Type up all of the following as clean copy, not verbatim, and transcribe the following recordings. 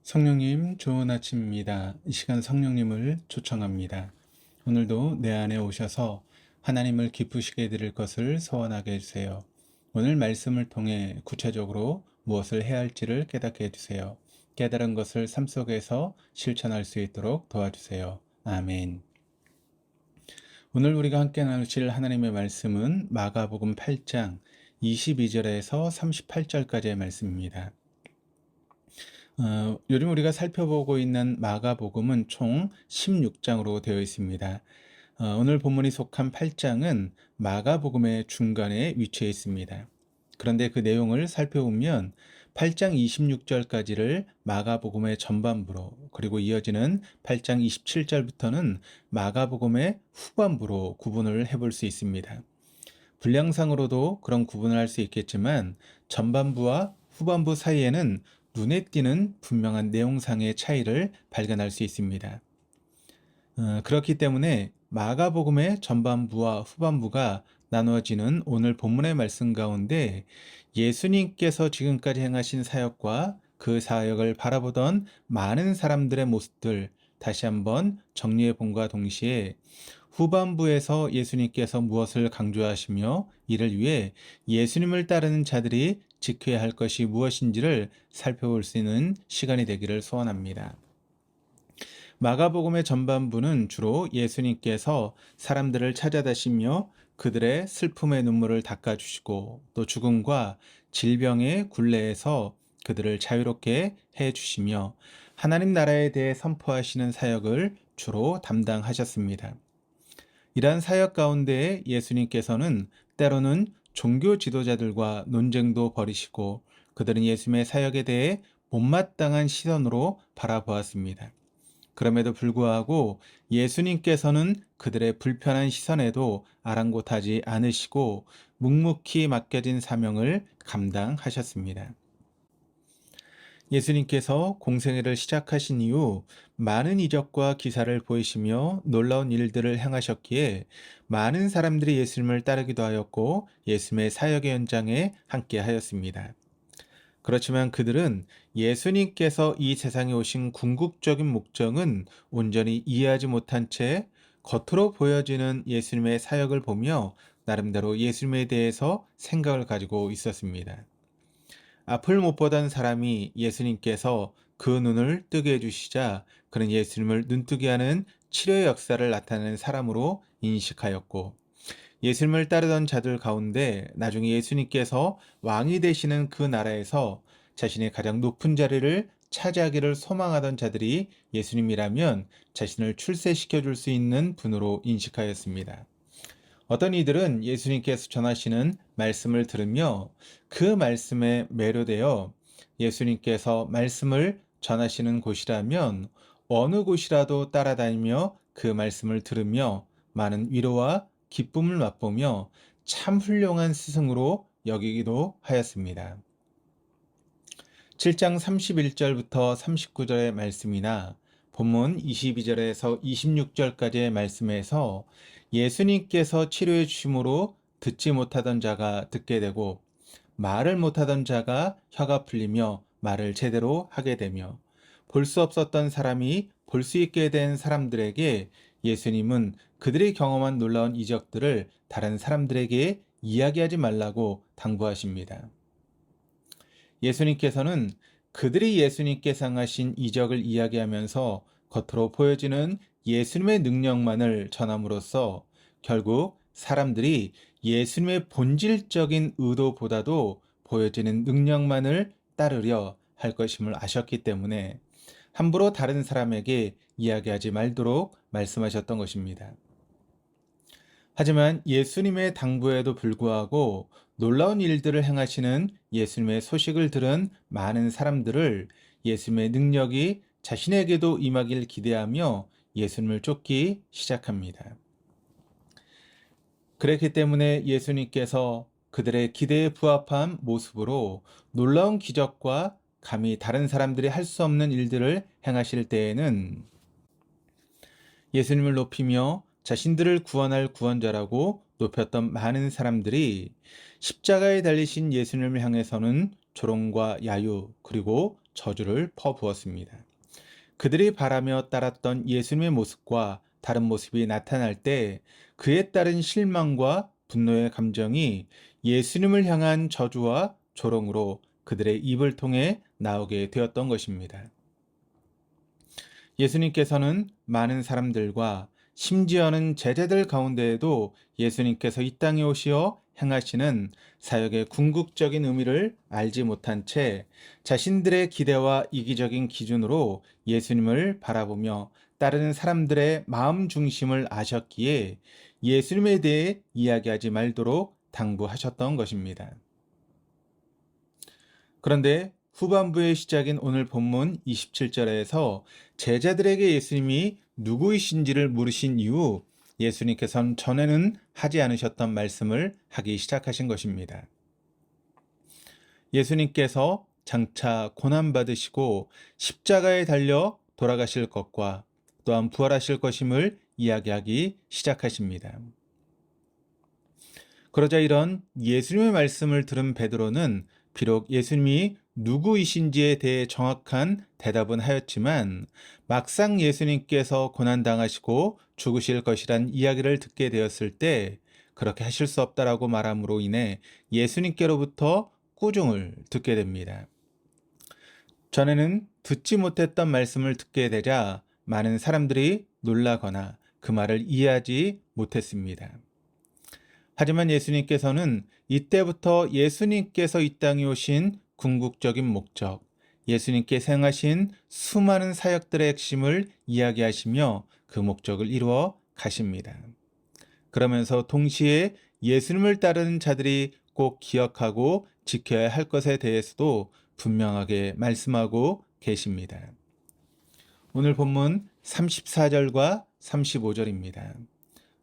성령님, 좋은 아침입니다. 이 시간 성령님을 초청합니다. 오늘도 내 안에 오셔서 하나님을 기쁘시게 해드릴 것을 소원하게 해주세요. 오늘 말씀을 통해 구체적으로 무엇을 해야 할지를 깨닫게 해주세요. 깨달은 것을 삶 속에서 실천할 수 있도록 도와주세요. 아멘. 오늘 우리가 함께 나누실 하나님의 말씀은 마가복음 8장 22절에서 38절까지의 말씀입니다. 요즘 우리가 살펴보고 있는 마가복음은 총 16장으로 되어 있습니다. 오늘 본문이 속한 8장은 마가복음의 중간에 위치해 있습니다. 그런데 그 내용을 살펴보면 8장 26절까지를 마가복음의 전반부로, 그리고 이어지는 8장 27절부터는 마가복음의 후반부로 구분을 해볼 수 있습니다. 분량상으로도 그런 구분을 할 수 있겠지만 전반부와 후반부 사이에는 눈에 띄는 분명한 내용상의 차이를 발견할 수 있습니다. 그렇기 때문에 마가복음의 전반부와 후반부가 나누어지는 오늘 본문의 말씀 가운데 예수님께서 지금까지 행하신 사역과 그 사역을 바라보던 많은 사람들의 모습들 다시 한번 정리해 본과 동시에 후반부에서 예수님께서 무엇을 강조하시며 이를 위해 예수님을 따르는 자들이 지켜야 할 것이 무엇인지를 살펴볼 수 있는 시간이 되기를 소원합니다. 마가복음의 전반부는 주로 예수님께서 사람들을 찾아다시며 그들의 슬픔의 눈물을 닦아주시고 또 죽음과 질병의 굴레에서 그들을 자유롭게 해주시며 하나님 나라에 대해 선포하시는 사역을 주로 담당하셨습니다. 이러한 사역 가운데 예수님께서는 때로는 종교 지도자들과 논쟁도 벌이시고 그들은 예수님의 사역에 대해 못마땅한 시선으로 바라보았습니다. 그럼에도 불구하고 예수님께서는 그들의 불편한 시선에도 아랑곳하지 않으시고 묵묵히 맡겨진 사명을 감당하셨습니다. 예수님께서 공생애를 시작하신 이후 많은 이적과 기사를 보이시며 놀라운 일들을 행하셨기에 많은 사람들이 예수님을 따르기도 하였고 예수님의 사역의 현장에 함께 하였습니다. 그렇지만 그들은 예수님께서 이 세상에 오신 궁극적인 목적은 온전히 이해하지 못한 채 겉으로 보여지는 예수님의 사역을 보며 나름대로 예수님에 대해서 생각을 가지고 있었습니다. 앞을 못 보던 사람이 예수님께서 그 눈을 뜨게 해주시자 그는 예수님을 눈뜨게 하는 치료의 역사를 나타내는 사람으로 인식하였고 예수님을 따르던 자들 가운데 나중에 예수님께서 왕이 되시는 그 나라에서 자신의 가장 높은 자리를 차지하기를 소망하던 자들이 예수님이라면 자신을 출세시켜 줄 수 있는 분으로 인식하였습니다. 어떤 이들은 예수님께서 전하시는 말씀을 들으며 그 말씀에 매료되어 예수님께서 말씀을 전하시는 곳이라면 어느 곳이라도 따라다니며 그 말씀을 들으며 많은 위로와 기쁨을 맛보며 참 훌륭한 스승으로 여기기도 하였습니다. 7장 31절부터 39절의 말씀이나 본문 22절에서 26절까지의 말씀에서 예수님께서 치료해 주심으로 듣지 못하던 자가 듣게 되고 말을 못하던 자가 혀가 풀리며 말을 제대로 하게 되며 볼 수 없었던 사람이 볼 수 있게 된 사람들에게 예수님은 그들이 경험한 놀라운 이적들을 다른 사람들에게 이야기하지 말라고 당부하십니다. 예수님께서는 그들이 예수님께서 행하신 이적을 이야기하면서 겉으로 보여지는 예수님의 능력만을 전함으로써 결국 사람들이 예수님의 본질적인 의도보다도 보여지는 능력만을 따르려 할 것임을 아셨기 때문에 함부로 다른 사람에게 이야기하지 말도록 말씀하셨던 것입니다. 하지만 예수님의 당부에도 불구하고 놀라운 일들을 행하시는 예수님의 소식을 들은 많은 사람들을 예수님의 능력이 자신에게도 임하길 기대하며 예수님을 쫓기 시작합니다. 그렇기 때문에 예수님께서 그들의 기대에 부합한 모습으로 놀라운 기적과 감히 다른 사람들이 할 수 없는 일들을 행하실 때에는 예수님을 높이며 자신들을 구원할 구원자라고 높였던 많은 사람들이 십자가에 달리신 예수님을 향해서는 조롱과 야유 그리고 저주를 퍼부었습니다. 그들이 바라며 따랐던 예수님의 모습과 다른 모습이 나타날 때 그에 따른 실망과 분노의 감정이 예수님을 향한 저주와 조롱으로 그들의 입을 통해 나오게 되었던 것입니다. 예수님께서는 많은 사람들과 심지어는 제자들 가운데에도 예수님께서 이 땅에 오시어 행하시는 사역의 궁극적인 의미를 알지 못한 채 자신들의 기대와 이기적인 기준으로 예수님을 바라보며 따르는 사람들의 마음 중심을 아셨기에 예수님에 대해 이야기하지 말도록 당부하셨던 것입니다. 그런데 후반부의 시작인 오늘 본문 27절에서 제자들에게 예수님이 누구이신지를 물으신 이후 예수님께서는 전에는 하지 않으셨던 말씀을 하기 시작하신 것입니다. 예수님께서 장차 고난받으시고 십자가에 달려 돌아가실 것과 또한 부활하실 것임을 이야기하기 시작하십니다. 그러자 이런 예수님의 말씀을 들은 베드로는 비록 예수님이 누구이신지에 대해 정확한 대답은 하였지만 막상 예수님께서 고난당하시고 죽으실 것이란 이야기를 듣게 되었을 때 그렇게 하실 수 없다라고 말함으로 인해 예수님께로부터 꾸중을 듣게 됩니다. 전에는 듣지 못했던 말씀을 듣게 되자 많은 사람들이 놀라거나 그 말을 이해하지 못했습니다. 하지만 예수님께서는 이때부터 예수님께서 이 땅에 오신 궁극적인 목적, 예수님께서 행하신 수많은 사역들의 핵심을 이야기하시며 그 목적을 이루어 가십니다. 그러면서 동시에 예수님을 따르는 자들이 꼭 기억하고 지켜야 할 것에 대해서도 분명하게 말씀하고 계십니다. 오늘 본문 34절과 35절입니다.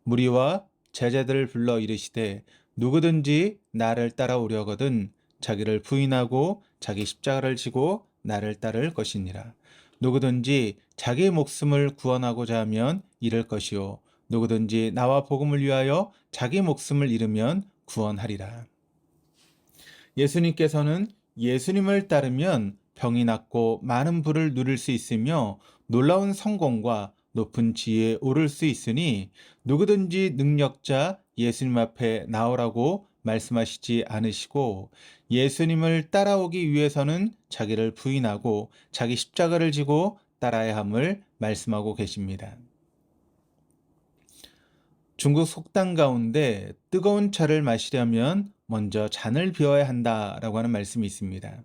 무리와 제자들을 불러 이르시되 누구든지 나를 따라오려거든 자기를 부인하고 자기 십자가를 지고 나를 따를 것이니라. 누구든지 자기의 목숨을 구원하고자 하면 잃을 것이요 누구든지 나와 복음을 위하여 자기 목숨을 잃으면 구원하리라. 예수님께서는 예수님을 따르면 병이 낫고 많은 부를 누릴 수 있으며 놀라운 성공과 높은 지혜에 오를 수 있으니 누구든지 능력자 예수님 앞에 나오라고 말씀하시지 않으시고 예수님을 따라오기 위해서는 자기를 부인하고 자기 십자가를 지고 따라야 함을 말씀하고 계십니다. 중국 속담 가운데 뜨거운 차를 마시려면 먼저 잔을 비워야 한다라고 하는 말씀이 있습니다.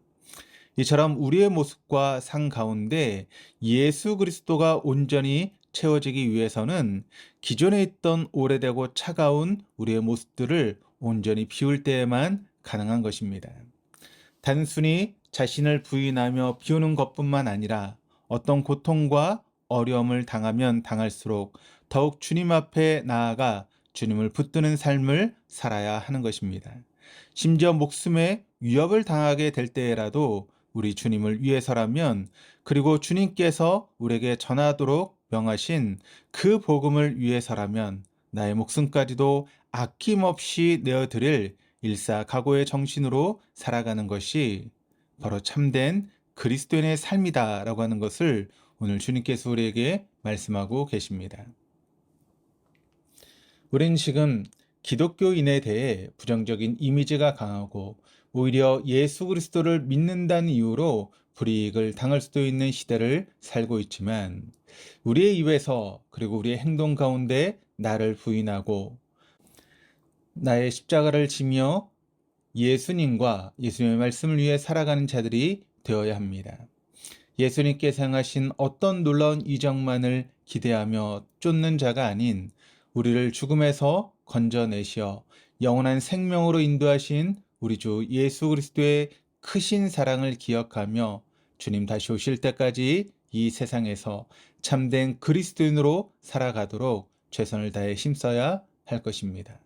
이처럼 우리의 모습과 상 가운데 예수 그리스도가 온전히 채워지기 위해서는 기존에 있던 오래되고 차가운 우리의 모습들을 온전히 비울 때에만 가능한 것입니다. 단순히 자신을 부인하며 비우는 것뿐만 아니라 어떤 고통과 어려움을 당하면 당할수록 더욱 주님 앞에 나아가 주님을 붙드는 삶을 살아야 하는 것입니다. 심지어 목숨에 위협을 당하게 될 때라도 우리 주님을 위해서라면 그리고 주님께서 우리에게 전하도록 명하신 그 복음을 위해서라면 나의 목숨까지도 아낌없이 내어드릴 일사각오의 정신으로 살아가는 것이 바로 참된 그리스도인의 삶이다라고 하는 것을 오늘 주님께서 우리에게 말씀하고 계십니다. 우리는 지금 기독교인에 대해 부정적인 이미지가 강하고 오히려 예수 그리스도를 믿는다는 이유로 불이익을 당할 수도 있는 시대를 살고 있지만 우리의 입에서 그리고 우리의 행동 가운데 나를 부인하고 나의 십자가를 지며 예수님과 예수님의 말씀을 위해 살아가는 자들이 되어야 합니다. 예수님께서 행하신 어떤 놀라운 이적만을 기대하며 쫓는 자가 아닌 우리를 죽음에서 건져내시어 영원한 생명으로 인도하신 우리 주 예수 그리스도의 크신 사랑을 기억하며 주님 다시 오실 때까지 이 세상에서 참된 그리스도인으로 살아가도록 최선을 다해 힘써야 할 것입니다.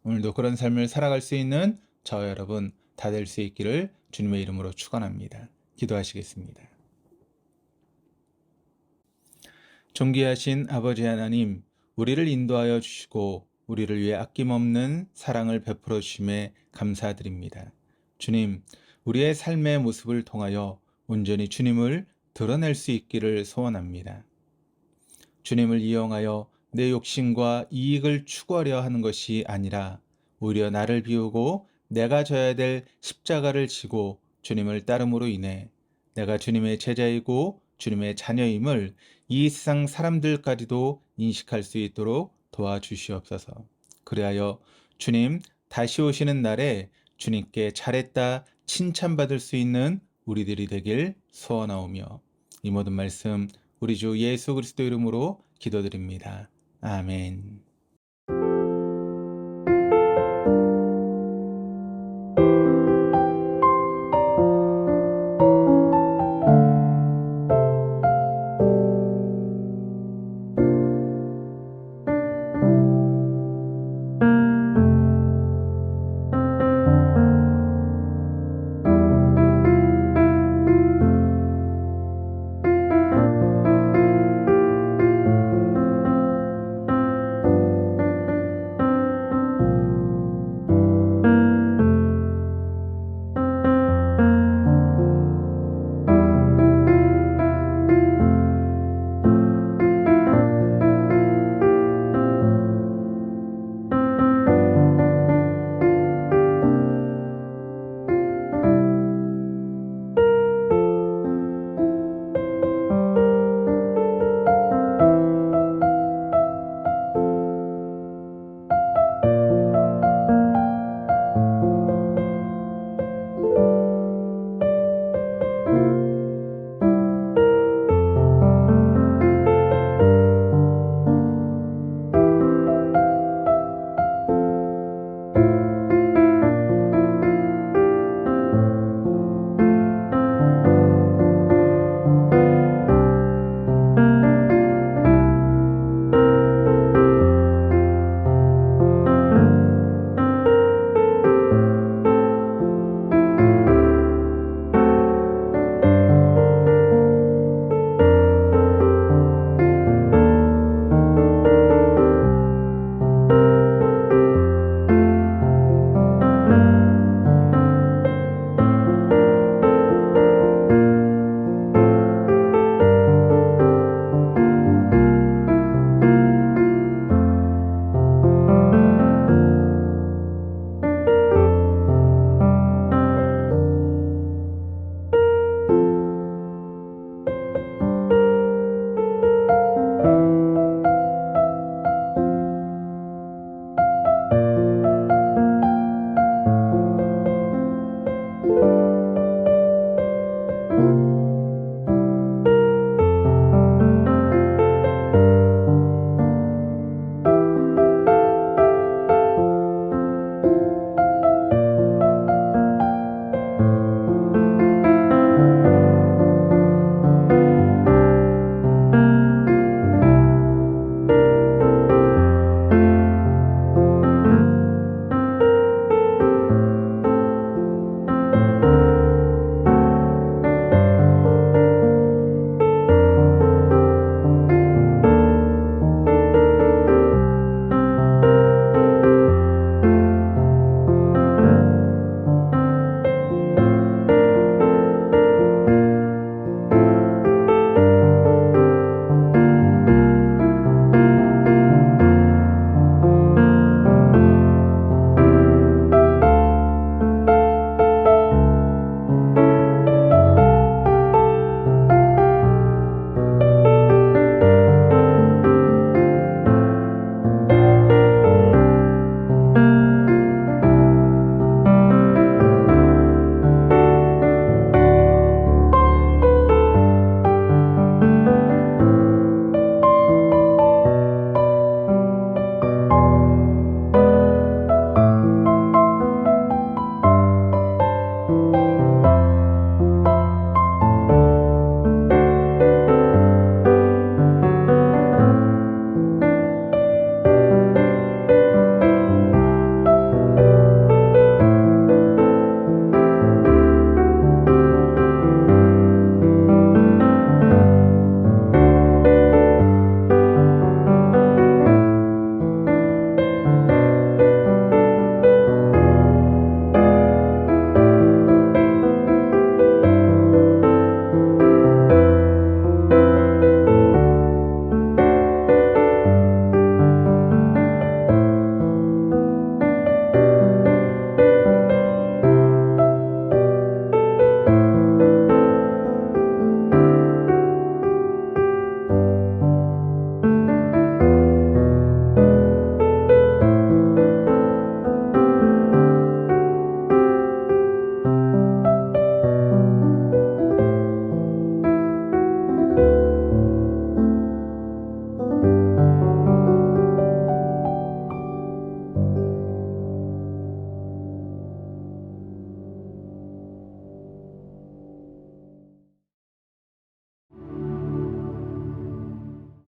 오늘도 그런 삶을 살아갈 수 있는 저와 여러분 다 될 수 있기를 주님의 이름으로 축원합니다. 기도하시겠습니다. 존귀하신 아버지 하나님, 우리를 인도하여 주시고 우리를 위해 아낌없는 사랑을 베풀어 주심에 감사드립니다. 주님, 우리의 삶의 모습을 통하여 온전히 주님을 드러낼 수 있기를 소원합니다. 주님을 이용하여 내 욕심과 이익을 추구하려 하는 것이 아니라 오히려 나를 비우고 내가 져야 될 십자가를 지고 주님을 따름으로 인해 내가 주님의 제자이고 주님의 자녀임을 이 세상 사람들까지도 인식할 수 있도록 도와주시옵소서. 그리하여 주님 다시 오시는 날에 주님께 잘했다 칭찬받을 수 있는 우리들이 되길 소원하오며 이 모든 말씀 우리 주 예수 그리스도 이름으로 기도드립니다. 아멘.